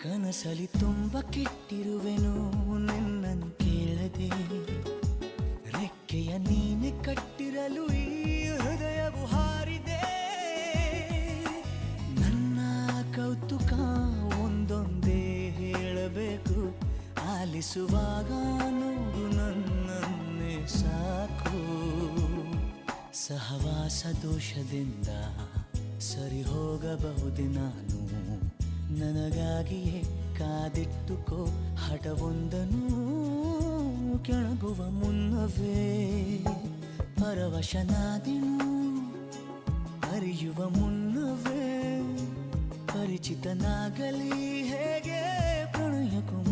ಕನಸಲಿ ತುಂಬ ಕೆಟ್ಟಿರುವೆನು ನಿನ್ನನ್ನು ಕೇಳದೆ, ರೆಕ್ಕೆಯ ನೀನೆ ಕಟ್ಟಿರಲು ಈ ಹೃದಯವು ಹಾರಿದೆ. ನನ್ನ ಕೌತುಕ ಒಂದೊಂದೇ ಹೇಳಬೇಕು, ಆಲಿಸುವಾಗ ನೋಡು ನನ್ನನ್ನೇ ಸಾಕು. ಸಹವಾಸ ದೋಷದಿಂದ ಸರಿ ಹೋಗಬಹುದೇ ನಾನು, ನನಗಾಗಿಯೇ ಕಾದಿಟ್ಟುಕೋ ಹಠವೊಂದನು. ಕೆಳಗುವ ಮುನ್ನವೇ ಪರವಶನಾದೆನು, ಅರಿಯುವ ಮುನ್ನವೇ ಪರಿಚಿತನಾಗಲಿ ಹೇಗೆ ಪ್ರಣಯ ಕುಮಾರ.